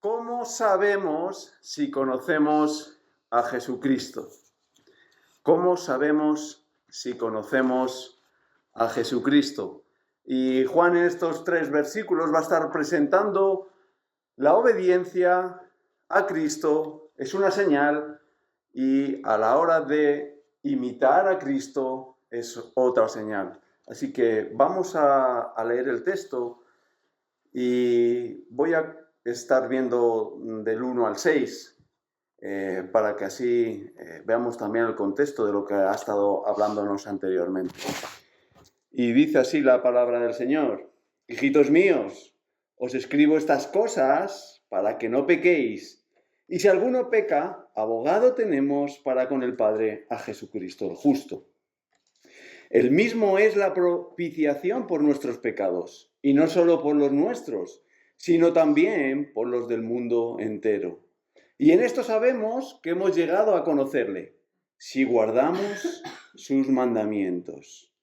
¿Cómo sabemos si conocemos a Jesucristo? ¿Cómo sabemos si conocemos a Jesucristo? Y Juan en estos 3 versículos va a estar presentando la obediencia a Cristo, es una señal, y a la hora de imitar a Cristo es otra señal. Así que vamos a leer el texto y voy a estar viendo del 1 al 6 para que así veamos también el contexto de lo que ha estado hablándonos anteriormente. Y dice así la palabra del Señor: hijitos míos, os escribo estas cosas para que no pequéis. Y si alguno peca, abogado tenemos para con el Padre, a Jesucristo el justo. Él mismo es la propiciación por nuestros pecados, y no solo por los nuestros, sino también por los del mundo entero. Y en esto sabemos que hemos llegado a conocerle, si guardamos sus mandamientos.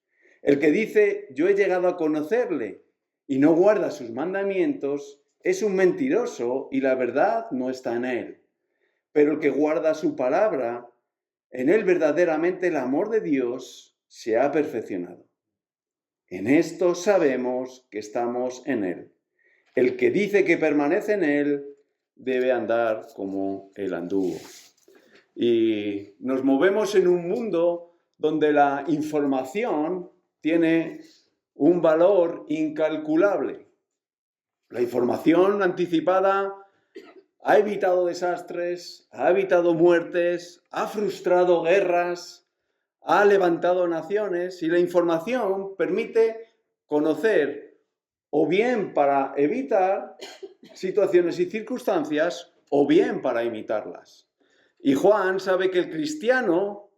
El que dice, yo he llegado a conocerle, y no guarda sus mandamientos, es un mentiroso y la verdad no está en él. Pero el que guarda su palabra, en él verdaderamente el amor de Dios se ha perfeccionado. En esto sabemos que estamos en él. El que dice que permanece en él debe andar como él anduvo. Y nos movemos en un mundo donde la información tiene un valor incalculable. La información anticipada ha evitado desastres, ha evitado muertes, ha frustrado guerras, ha levantado naciones, y la información permite conocer o bien para evitar situaciones y circunstancias o bien para imitarlas. Y Juan sabe que el cristiano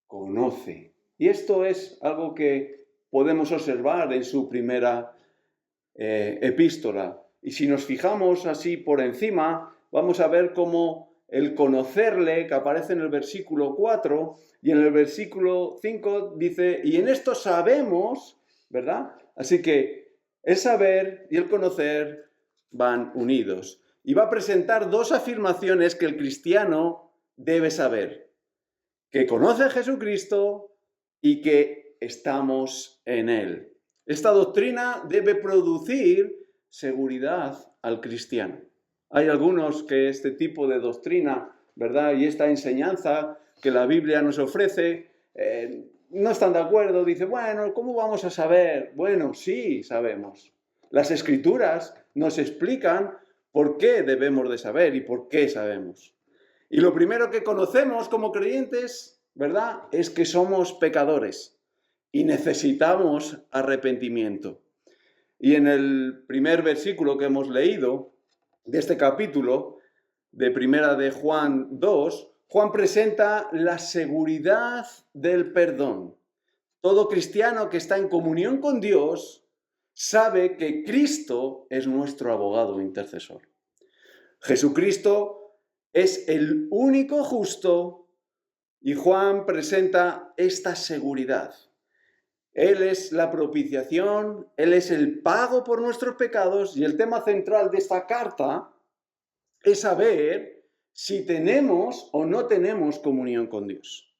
conoce. Y esto es algo que podemos observar en su primera epístola. Y si nos fijamos así por encima, vamos a ver cómo el conocerle, que aparece en el versículo 4, y en el versículo 5 dice, y en esto sabemos, ¿verdad? Así que el saber y el conocer van unidos. Y va a presentar 2 afirmaciones que el cristiano debe saber: que conoce a Jesucristo y que estamos en él. Esta doctrina debe producir seguridad al cristiano. Hay algunos que este tipo de doctrina, ¿verdad?, y esta enseñanza que la Biblia nos ofrece, no están de acuerdo. Dicen, bueno, ¿cómo vamos a saber? Bueno, sí sabemos. Las Escrituras nos explican por qué debemos de saber y por qué sabemos. Y lo primero que conocemos como creyentes, ¿verdad?, es que somos pecadores y necesitamos arrepentimiento. Y en el primer versículo que hemos leído de este capítulo, de Primera de Juan 2, Juan presenta la seguridad del perdón. Todo cristiano que está en comunión con Dios sabe que Cristo es nuestro abogado intercesor. Jesucristo es el único justo y Juan presenta esta seguridad. Él es la propiciación, Él es el pago por nuestros pecados, y el tema central de esta carta es saber si tenemos o no tenemos comunión con Dios.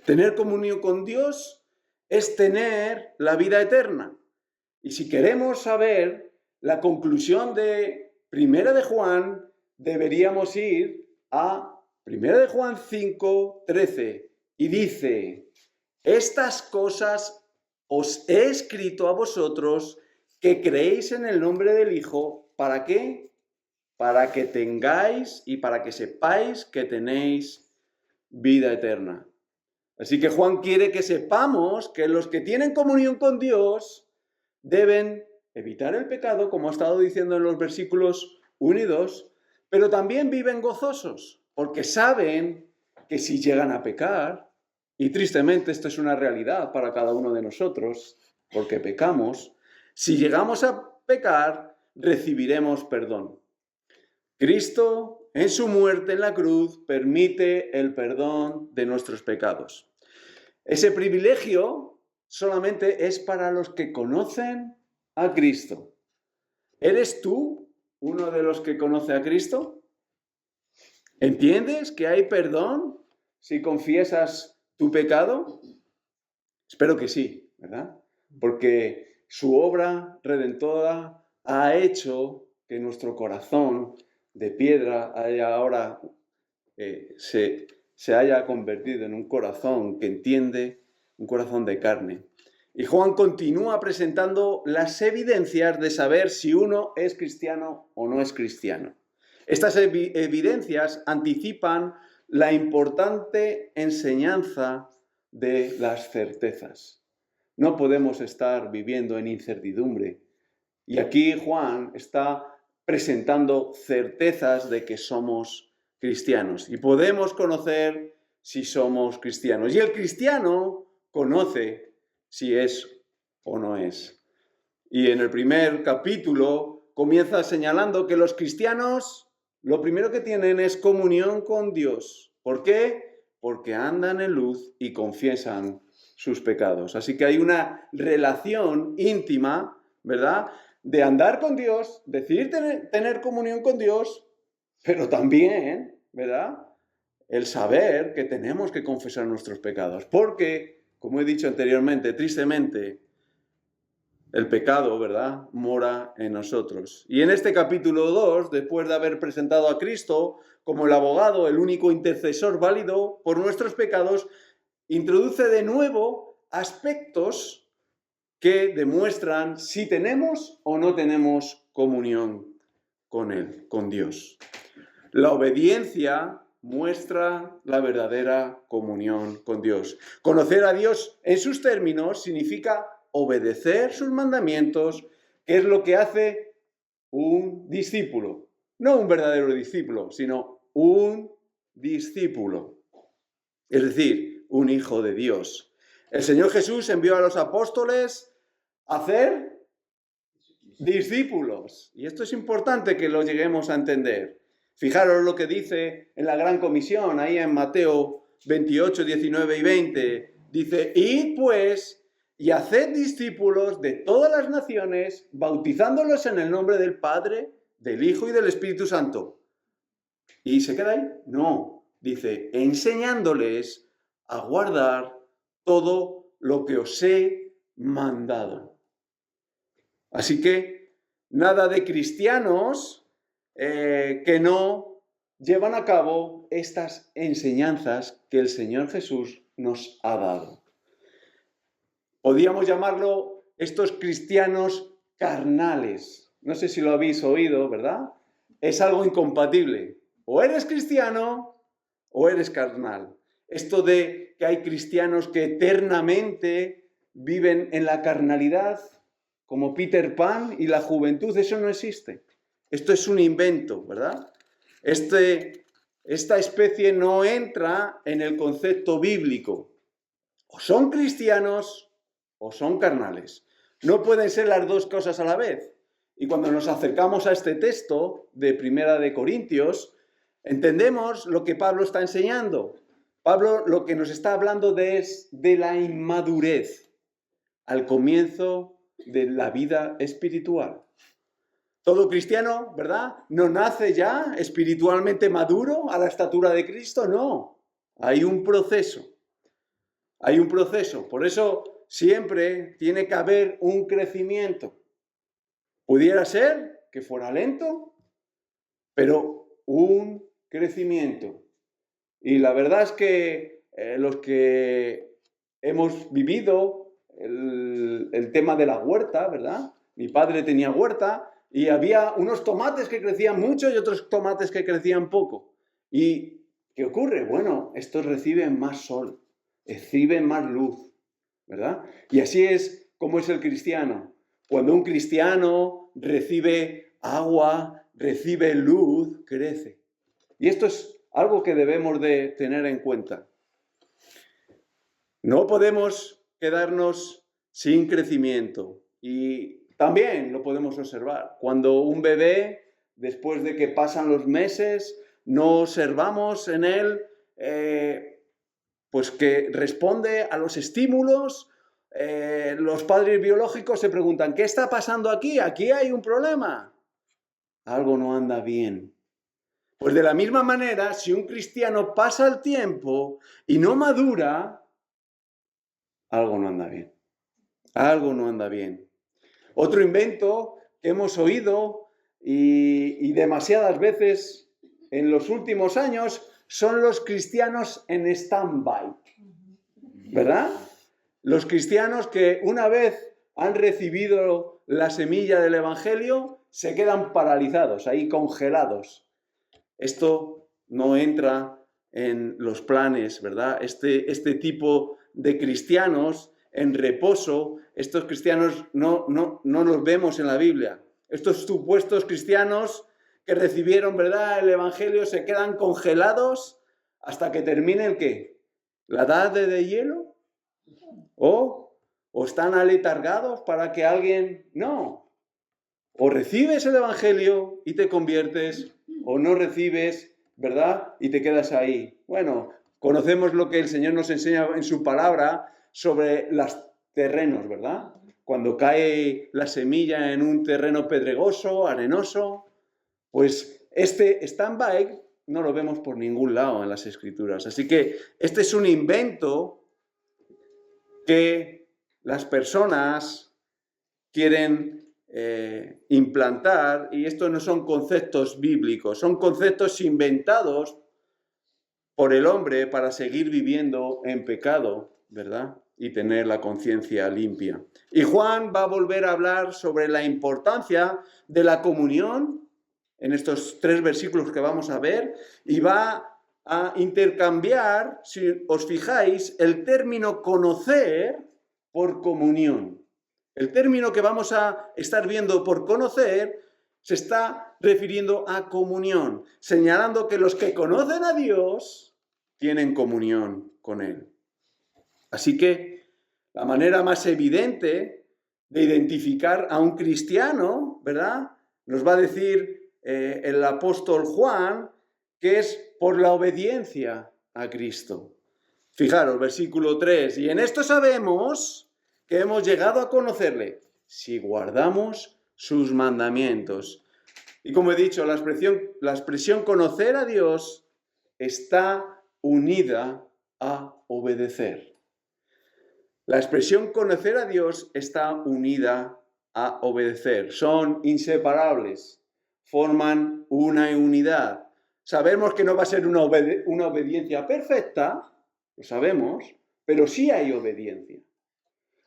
Tener comunión con Dios es tener la vida eterna. Y si queremos saber la conclusión de Primera de Juan, deberíamos ir a Primera de Juan 5:13, y dice, estas cosas os he escrito a vosotros que creéis en el nombre del Hijo. ¿Para qué? Para que tengáis y para que sepáis que tenéis vida eterna. Así que Juan quiere que sepamos que los que tienen comunión con Dios deben evitar el pecado, como ha estado diciendo en los versículos 1 y 2, pero también viven gozosos, porque saben que si llegan a pecar, y tristemente esto es una realidad para cada uno de nosotros, porque pecamos, si llegamos a pecar, recibiremos perdón. Cristo, en su muerte en la cruz, permite el perdón de nuestros pecados. Ese privilegio solamente es para los que conocen a Cristo. ¿Eres tú uno de los que conoce a Cristo? ¿Entiendes que hay perdón si confiesas tu pecado? Espero que sí, ¿verdad? Porque su obra redentora ha hecho que nuestro corazón de piedra haya ahora se haya convertido en un corazón que entiende, un corazón de carne. Y Juan continúa presentando las evidencias de saber si uno es cristiano o no es cristiano. Estas evidencias anticipan la importante enseñanza de las certezas. No podemos estar viviendo en incertidumbre. Y aquí Juan está presentando certezas de que somos cristianos. Y podemos conocer si somos cristianos. Y el cristiano conoce si es o no es. Y en el primer capítulo comienza señalando que los cristianos lo primero que tienen es comunión con Dios. ¿Por qué? Porque andan en luz y confiesan sus pecados. Así que hay una relación íntima, ¿verdad?, de andar con Dios, decidir tener comunión con Dios, pero también, ¿verdad?, el saber que tenemos que confesar nuestros pecados. Porque, como he dicho anteriormente, tristemente, el pecado, ¿verdad?, mora en nosotros. Y en este capítulo 2, después de haber presentado a Cristo como el abogado, el único intercesor válido por nuestros pecados, introduce de nuevo aspectos que demuestran si tenemos o no tenemos comunión con Él, con Dios. La obediencia muestra la verdadera comunión con Dios. Conocer a Dios en sus términos significa obedecer sus mandamientos, que es lo que hace un discípulo. No un verdadero discípulo, sino un discípulo. Es decir, un hijo de Dios. El Señor Jesús envió a los apóstoles a hacer discípulos. Y esto es importante que lo lleguemos a entender. Fijaros lo que dice en la Gran Comisión, ahí en Mateo 28, 19 y 20. Dice, id pues y haced discípulos de todas las naciones, bautizándolos en el nombre del Padre, del Hijo y del Espíritu Santo. ¿Y se queda ahí? No. Dice, enseñándoles a guardar todo lo que os he mandado. Así que nada de cristianos que no llevan a cabo estas enseñanzas que el Señor Jesús nos ha dado. Podríamos llamarlo estos cristianos carnales. No sé si lo habéis oído, ¿verdad? Es algo incompatible. O eres cristiano o eres carnal. Esto de que hay cristianos que eternamente viven en la carnalidad, como Peter Pan y la juventud, eso no existe. Esto es un invento, ¿verdad? Esta especie no entra en el concepto bíblico. O son cristianos o son carnales. No pueden ser las dos cosas a la vez. Y cuando nos acercamos a este texto de Primera de Corintios, entendemos lo que Pablo está enseñando. Pablo lo que nos está hablando es de la inmadurez al comienzo de la vida espiritual. Todo cristiano, ¿verdad?, no nace ya espiritualmente maduro a la estatura de Cristo, no. Hay un proceso. Hay un proceso. Por eso siempre tiene que haber un crecimiento. Pudiera ser que fuera lento, pero un crecimiento. Y la verdad es que los que hemos vivido el tema de la huerta, ¿verdad? Mi padre tenía huerta y había unos tomates que crecían mucho y otros tomates que crecían poco. ¿Y qué ocurre? Bueno, estos reciben más sol, reciben más luz, ¿verdad? Y así es como es el cristiano. Cuando un cristiano recibe agua, recibe luz, crece. Y esto es algo que debemos de tener en cuenta. No podemos quedarnos sin crecimiento. Y también lo podemos observar. Cuando un bebé, después de que pasan los meses, no observamos en él pues que responde a los estímulos. Los padres biológicos se preguntan, ¿qué está pasando aquí? Aquí hay un problema. algo no anda bien. Pues de la misma manera, si un cristiano pasa el tiempo y no madura, algo no anda bien. Algo no anda bien. Otro invento que hemos oído y demasiadas veces en los últimos años son los cristianos en stand-by, ¿verdad? Los cristianos que una vez han recibido la semilla del Evangelio se quedan paralizados, ahí congelados. Esto no entra en los planes, ¿verdad? Este tipo de cristianos en reposo, estos cristianos no los vemos en la Biblia. Estos supuestos cristianos que recibieron, ¿verdad?, el Evangelio se quedan congelados hasta que termine ¿el qué? ¿La edad de hielo? ¿O están aletargados para que alguien... No. O recibes el Evangelio y te conviertes, o no recibes, ¿verdad? Y te quedas ahí. Bueno, conocemos lo que el Señor nos enseña en su palabra sobre los terrenos, ¿verdad? Cuando cae la semilla en un terreno pedregoso, arenoso, pues este stand-by no lo vemos por ningún lado en las Escrituras. Así que este es un invento que las personas quieren implantar, y estos no son conceptos bíblicos, son conceptos inventados por el hombre para seguir viviendo en pecado, ¿verdad? Y tener la conciencia limpia. Y Juan va a volver a hablar sobre la importancia de la comunión en estos 3 versículos que vamos a ver, y va a intercambiar, si os fijáis, el término conocer por comunión. El término que vamos a estar viendo por conocer se está refiriendo a comunión, señalando que los que conocen a Dios tienen comunión con Él. Así que la manera más evidente de identificar a un cristiano, ¿verdad?, nos va a decir el apóstol Juan, que es por la obediencia a Cristo. Fijaros, versículo 3, y en esto sabemos que hemos llegado a conocerle, si guardamos sus mandamientos. Y como he dicho, la expresión conocer a Dios está unida a obedecer. La expresión conocer a Dios está unida a obedecer. Son inseparables, forman una unidad. Sabemos que no va a ser una obediencia perfecta, lo sabemos, pero sí hay obediencia.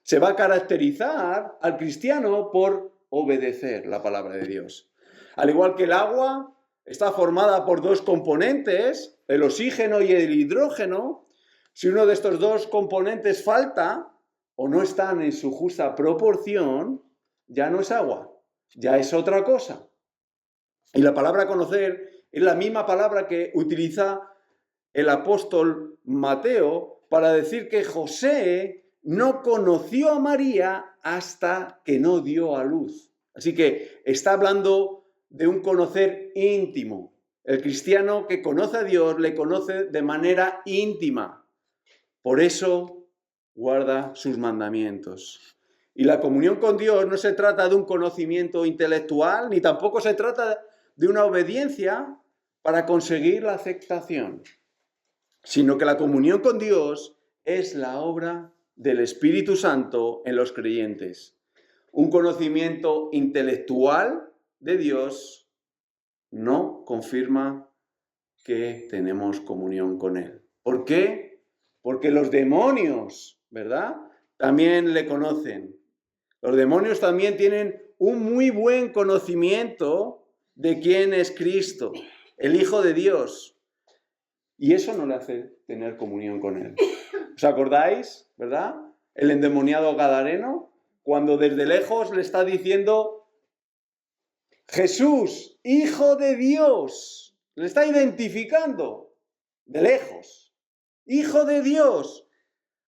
Se va a caracterizar al cristiano por obedecer la palabra de Dios. Al igual que el agua está formada por 2 componentes, el oxígeno y el hidrógeno. Si uno de estos 2 componentes falta o no están en su justa proporción, ya no es agua, ya es otra cosa. Y la palabra conocer es la misma palabra que utiliza el apóstol Mateo para decir que José no conoció a María hasta que no dio a luz. Así que está hablando de un conocer íntimo. El cristiano que conoce a Dios le conoce de manera íntima. Por eso guarda sus mandamientos. Y la comunión con Dios no se trata de un conocimiento intelectual, ni tampoco se trata de una obediencia para conseguir la aceptación, sino que la comunión con Dios es la obra del Espíritu Santo en los creyentes. Un conocimiento intelectual de Dios no confirma que tenemos comunión con Él. ¿Por qué? Porque los demonios, ¿verdad?, también le conocen. Los demonios también tienen un muy buen conocimiento de quién es Cristo, el Hijo de Dios. Y eso no le hace tener comunión con Él. ¿Os acordáis, verdad? El endemoniado gadareno, cuando desde lejos le está diciendo Jesús, Hijo de Dios. Le está identificando de lejos. Hijo de Dios,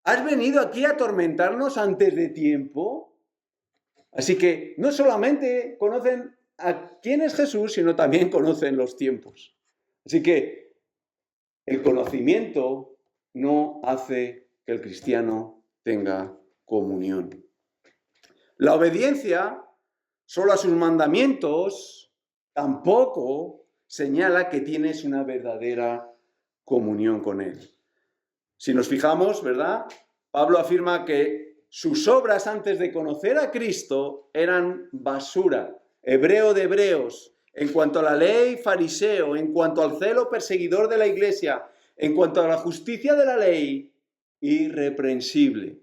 ¿has venido aquí a atormentarnos antes de tiempo? Así que no solamente conocen a quién es Jesús, sino también conocen los tiempos. Así que el conocimiento no hace que el cristiano tenga comunión. La obediencia solo a sus mandamientos tampoco señala que tienes una verdadera comunión con Él. Si nos fijamos, ¿verdad? Pablo afirma que sus obras antes de conocer a Cristo eran basura, hebreo de hebreos, en cuanto a la ley, fariseo, en cuanto al celo, perseguidor de la iglesia, en cuanto a la justicia de la ley, irreprensible.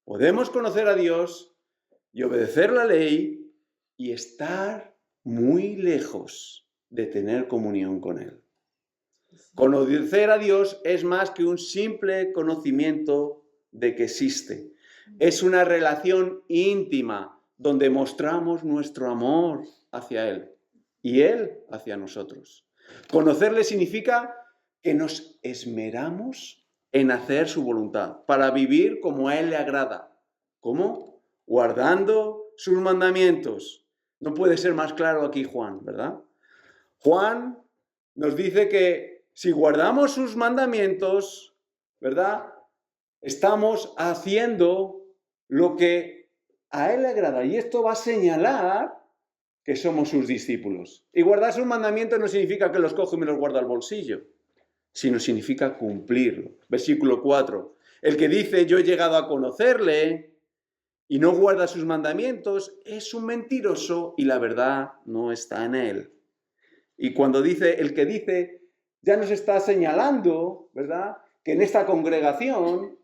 Podemos conocer a Dios y obedecer la ley y estar muy lejos de tener comunión con Él. Conocer a Dios es más que un simple conocimiento de que existe. Es una relación íntima donde mostramos nuestro amor hacia Él y Él hacia nosotros. Conocerle significa que nos esmeramos en hacer su voluntad para vivir como a Él le agrada. ¿Cómo? Guardando sus mandamientos. No puede ser más claro aquí Juan, ¿verdad? Juan nos dice que si guardamos sus mandamientos, ¿verdad? Estamos haciendo lo que a Él le agrada. Y esto va a señalar que somos sus discípulos. Y guardar sus mandamientos no significa que los cojo y me los guardo al bolsillo, sino significa cumplirlo. Versículo 4. El que dice, yo he llegado a conocerle y no guarda sus mandamientos, es un mentiroso y la verdad no está en él. Y cuando dice, el que dice, ya nos está señalando, ¿verdad?, que en esta congregación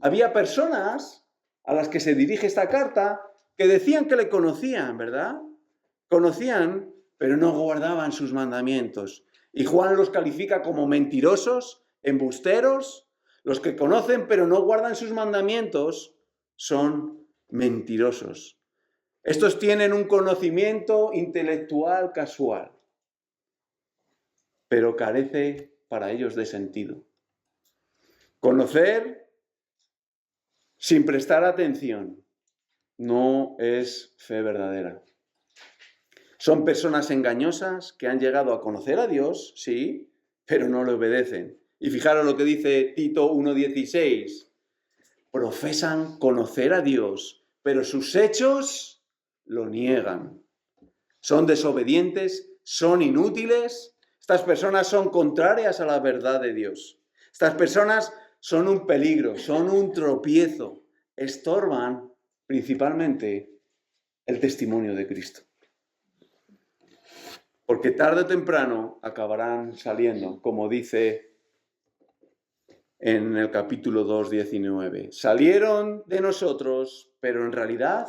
había personas a las que se dirige esta carta que decían que le conocían, ¿verdad? Conocían, pero no guardaban sus mandamientos. Y Juan los califica como mentirosos, embusteros. Los que conocen, pero no guardan sus mandamientos, son mentirosos. Estos tienen un conocimiento intelectual casual, pero carece para ellos de sentido. Conocer sin prestar atención no es fe verdadera. Son personas engañosas que han llegado a conocer a Dios, sí, pero no le obedecen. Y fijaros lo que dice Tito 1:16. Profesan conocer a Dios, pero sus hechos lo niegan. Son desobedientes, son inútiles. Estas personas son contrarias a la verdad de Dios. Estas personas son un peligro, son un tropiezo. Estorban principalmente el testimonio de Cristo. Porque tarde o temprano acabarán saliendo, como dice en el capítulo 2:19. Salieron de nosotros, pero en realidad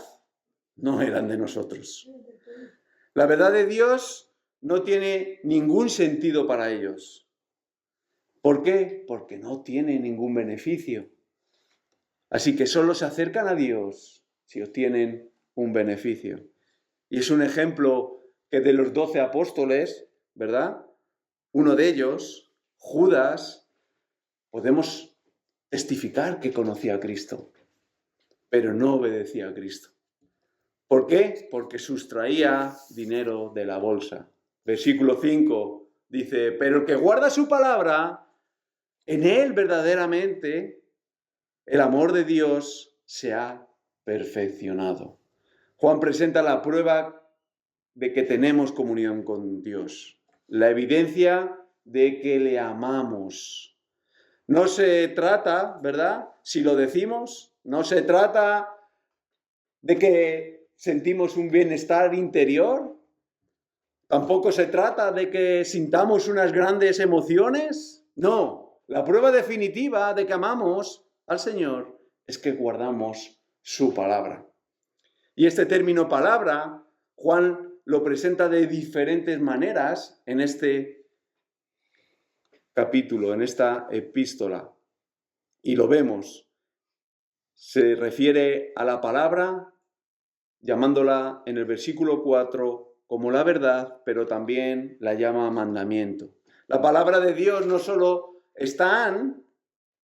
no eran de nosotros. La verdad de Dios no tiene ningún sentido para ellos. ¿Por qué? Porque no tiene ningún beneficio. Así que solo se acercan a Dios si obtienen un beneficio. Y es un ejemplo que de los 12 apóstoles, ¿verdad? Uno de ellos, Judas, podemos testificar que conocía a Cristo, pero no obedecía a Cristo. ¿Por qué? Porque sustraía dinero de la bolsa. Versículo 5 dice, pero el que guarda su palabra, en él verdaderamente el amor de Dios se ha perfeccionado. Juan presenta la prueba de que tenemos comunión con Dios, la evidencia de que le amamos. No se trata, ¿verdad? Si lo decimos, no se trata de que sentimos un bienestar interior, tampoco se trata de que sintamos unas grandes emociones. No, la prueba definitiva de que amamos al Señor es que guardamos su palabra. Y este término palabra, Juan lo presenta de diferentes maneras en este capítulo, en esta epístola. Y lo vemos. Se refiere a la palabra, llamándola en el versículo 4 como la verdad, pero también la llama mandamiento. La palabra de Dios no solo están,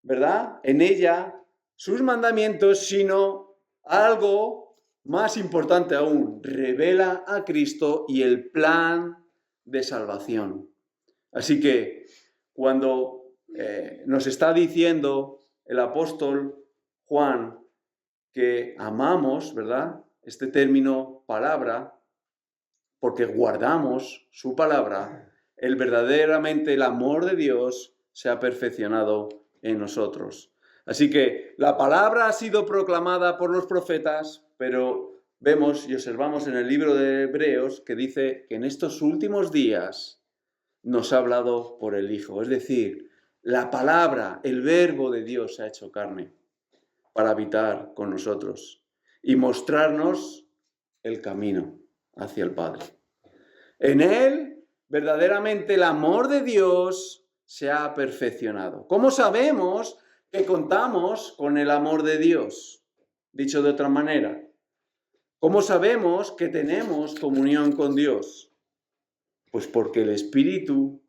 ¿verdad?, en ella sus mandamientos, sino algo más importante aún, revela a Cristo y el plan de salvación. Así que cuando nos está diciendo el apóstol Juan que amamos, ¿verdad?, este término palabra, porque guardamos su palabra, verdaderamente el amor de Dios se ha perfeccionado en nosotros. Así que la palabra ha sido proclamada por los profetas, pero vemos y observamos en el libro de Hebreos que dice que en estos últimos días nos ha hablado por el Hijo. Es decir, la palabra, el verbo de Dios se ha hecho carne para habitar con nosotros y mostrarnos el camino hacia el Padre. En Él, verdaderamente el amor de Dios se ha perfeccionado. ¿Cómo sabemos que contamos con el amor de Dios? Dicho de otra manera, ¿cómo sabemos que tenemos comunión con Dios? Pues porque el Espíritu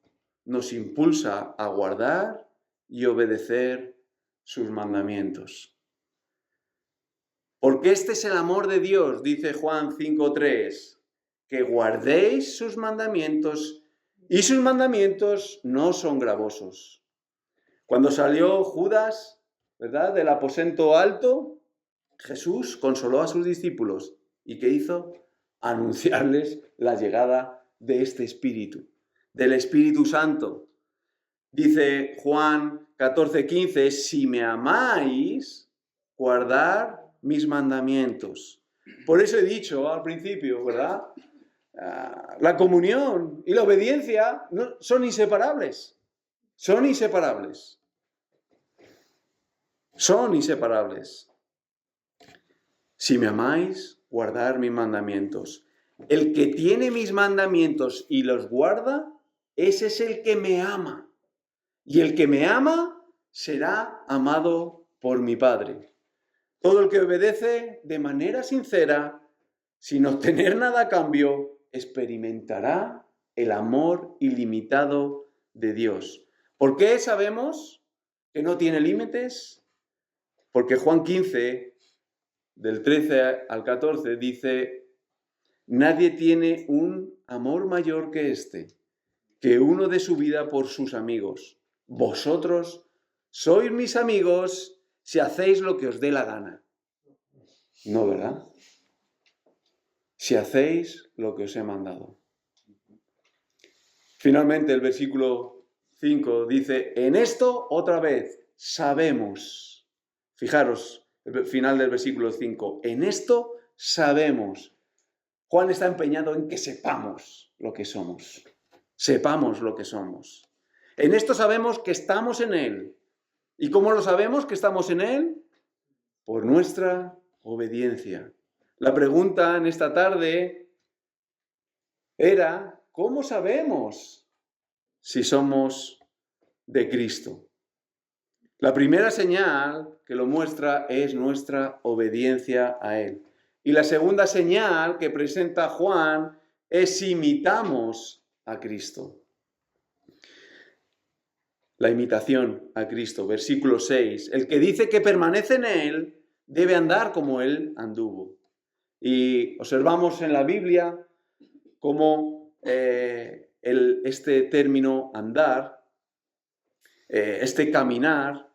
nos impulsa a guardar y obedecer sus mandamientos. Porque este es el amor de Dios, dice Juan 5:3, que guardéis sus mandamientos, y sus mandamientos no son gravosos. Cuando salió Judas, ¿verdad?, del aposento alto, Jesús consoló a sus discípulos. ¿Y qué hizo? Anunciarles la llegada de este Espíritu, del Espíritu Santo. Dice Juan 14:15, si me amáis, guardad mis mandamientos. Por eso he dicho al principio, ¿verdad? La comunión y la obediencia son inseparables. Son inseparables. Son inseparables. Si me amáis, guardad mis mandamientos. El que tiene mis mandamientos y los guarda, ese es el que me ama. Y el que me ama será amado por mi Padre. Todo el que obedece de manera sincera, sin obtener nada a cambio, experimentará el amor ilimitado de Dios. ¿Por qué sabemos que no tiene límites? Porque Juan 15, del 13 al 14, dice, nadie tiene un amor mayor que este, que uno dé su vida por sus amigos. Vosotros sois mis amigos si hacéis lo que os dé la gana. No, ¿verdad? Si hacéis lo que os he mandado. Finalmente, el versículo 5 dice, en esto otra vez sabemos. Fijaros, el final del versículo 5, en esto sabemos. Juan está empeñado en que sepamos lo que somos. Sepamos lo que somos. En esto sabemos que estamos en Él. ¿Y cómo lo sabemos que estamos en Él? Por nuestra obediencia. La pregunta en esta tarde era, ¿cómo sabemos si somos de Cristo? La primera señal que lo muestra es nuestra obediencia a Él. Y la segunda señal que presenta Juan es si imitamos a Cristo. La imitación a Cristo, versículo 6. El que dice que permanece en Él debe andar como Él anduvo. Y observamos en la Biblia cómo este término andar, este caminar,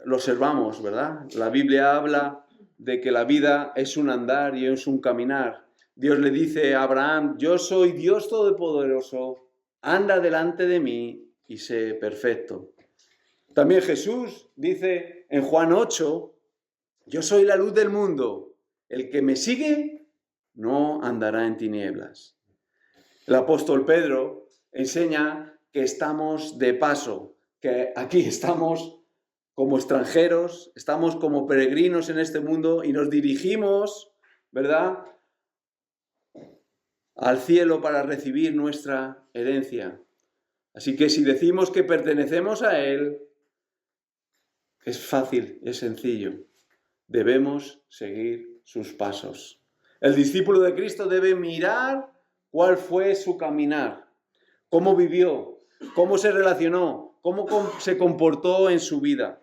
lo observamos, ¿verdad? La Biblia habla de que la vida es un andar y es un caminar. Dios le dice a Abraham, yo soy Dios Todopoderoso, anda delante de mí y sé perfecto. También Jesús dice en Juan 8, yo soy la luz del mundo, el que me sigue no andará en tinieblas. El apóstol Pedro enseña que estamos de paso, que aquí estamos como extranjeros, estamos como peregrinos en este mundo y nos dirigimos, ¿verdad?, al cielo para recibir nuestra herencia. Así que si decimos que pertenecemos a Él, es fácil, es sencillo. Debemos seguir sus pasos. El discípulo de Cristo debe mirar cuál fue su caminar, cómo vivió, cómo se relacionó, cómo se comportó en su vida.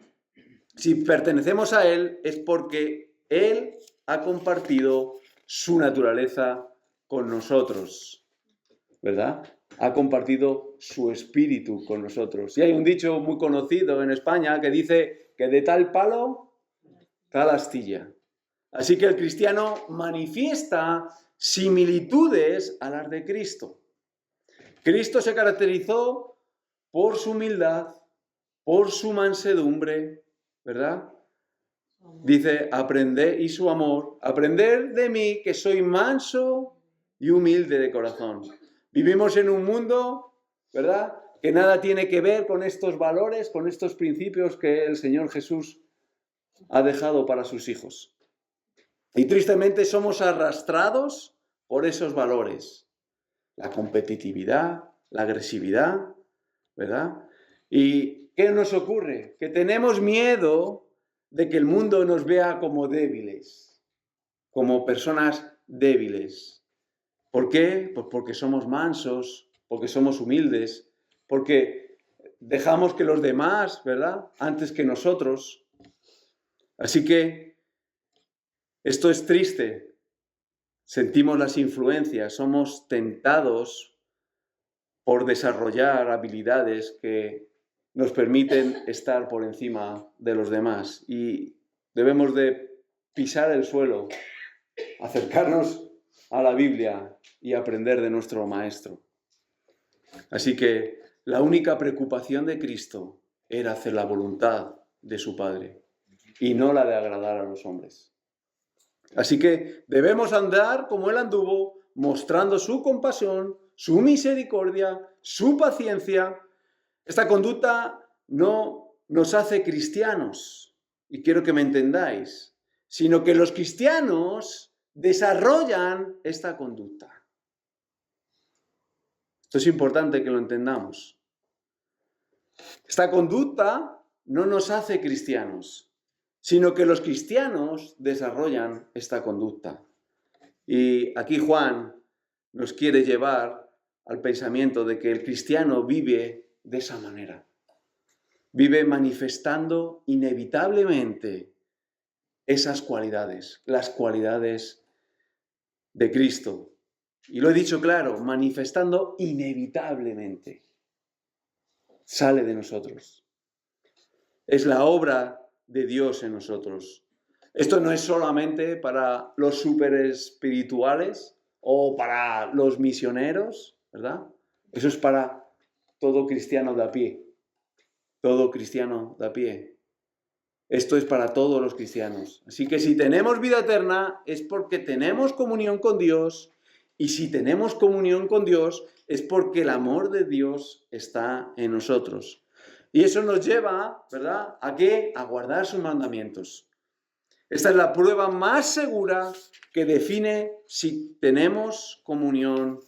Si pertenecemos a Él es porque Él ha compartido su naturaleza con nosotros, ¿verdad? Ha compartido su espíritu con nosotros. Y hay un dicho muy conocido en España que dice que de tal palo, tal astilla. Así que el cristiano manifiesta similitudes a las de Cristo. Cristo se caracterizó por su humildad, por su mansedumbre, ¿verdad? Dice, aprended, y su amor, aprender de mí que soy manso y humilde de corazón. Vivimos en un mundo, ¿verdad?, que nada tiene que ver con estos valores, con estos principios que el Señor Jesús ha dejado para sus hijos. Y tristemente somos arrastrados por esos valores. La competitividad, la agresividad, ¿verdad? ¿Y qué nos ocurre? Que tenemos miedo de que el mundo nos vea como débiles, como personas débiles. ¿Por qué? Pues porque somos mansos, porque somos humildes, porque dejamos que los demás, ¿verdad?, antes que nosotros. Así que esto es triste. Sentimos las influencias, somos tentados por desarrollar habilidades que nos permiten estar por encima de los demás. Y debemos de pisar el suelo, acercarnos a la Biblia y aprender de nuestro Maestro. Así que la única preocupación de Cristo era hacer la voluntad de su Padre y no la de agradar a los hombres. Así que debemos andar como Él anduvo, mostrando su compasión, su misericordia, su paciencia. Esta conducta no nos hace cristianos, y quiero que me entendáis, sino que los cristianos desarrollan esta conducta. Esto es importante que lo entendamos. Esta conducta no nos hace cristianos, sino que los cristianos desarrollan esta conducta. Y aquí Juan nos quiere llevar al pensamiento de que el cristiano vive de esa manera. Vive manifestando inevitablemente esas cualidades, las cualidades de Cristo. Y lo he dicho claro, manifestando inevitablemente. Sale de nosotros. Es la obra de Dios en nosotros. Esto no es solamente para los súper espirituales o para los misioneros, ¿verdad? Eso es para todo cristiano de a pie. Todo cristiano de a pie. Esto es para todos los cristianos. Así que si tenemos vida eterna es porque tenemos comunión con Dios, y si tenemos comunión con Dios es porque el amor de Dios está en nosotros. Y eso nos lleva, ¿verdad?, ¿a qué? A guardar sus mandamientos. Esta es la prueba más segura que define si tenemos comunión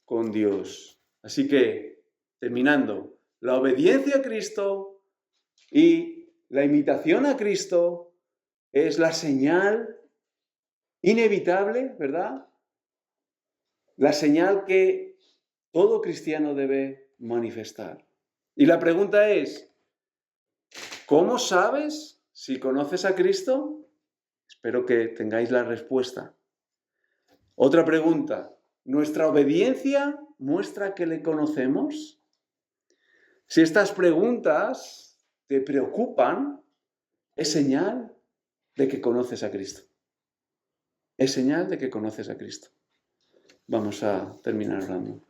con Dios. Así que, terminando, la obediencia a Cristo y la imitación a Cristo es la señal inevitable, ¿verdad?, la señal que todo cristiano debe manifestar. Y la pregunta es, ¿cómo sabes si conoces a Cristo? Espero que tengáis la respuesta. Otra pregunta, ¿nuestra obediencia muestra que le conocemos? Si estas preguntas te preocupan, es señal de que conoces a Cristo. Es señal de que conoces a Cristo. Vamos a terminar hablando.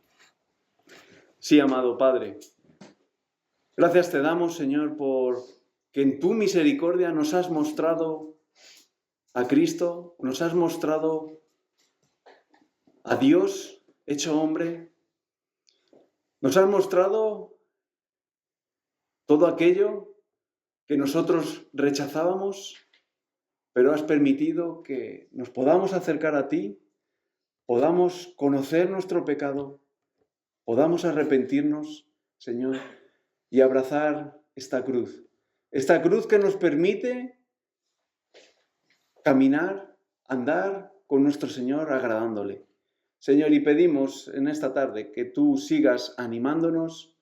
Sí, amado Padre, gracias te damos, Señor, por que en tu misericordia nos has mostrado a Cristo, nos has mostrado a Dios hecho hombre, nos has mostrado todo aquello que nosotros rechazábamos, pero has permitido que nos podamos acercar a ti, podamos conocer nuestro pecado, podamos arrepentirnos, Señor, y abrazar esta cruz que nos permite caminar, andar con nuestro Señor agradándole. Señor, y pedimos en esta tarde que tú sigas animándonos,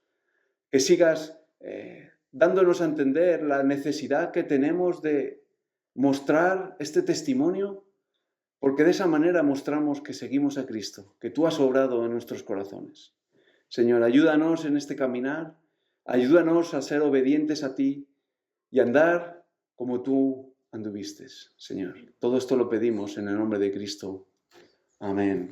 que sigas dándonos a entender la necesidad que tenemos de mostrar este testimonio, porque de esa manera mostramos que seguimos a Cristo, que tú has obrado en nuestros corazones. Señor, ayúdanos en este caminar, ayúdanos a ser obedientes a ti y andar como tú anduviste, Señor. Todo esto lo pedimos en el nombre de Cristo. Amén.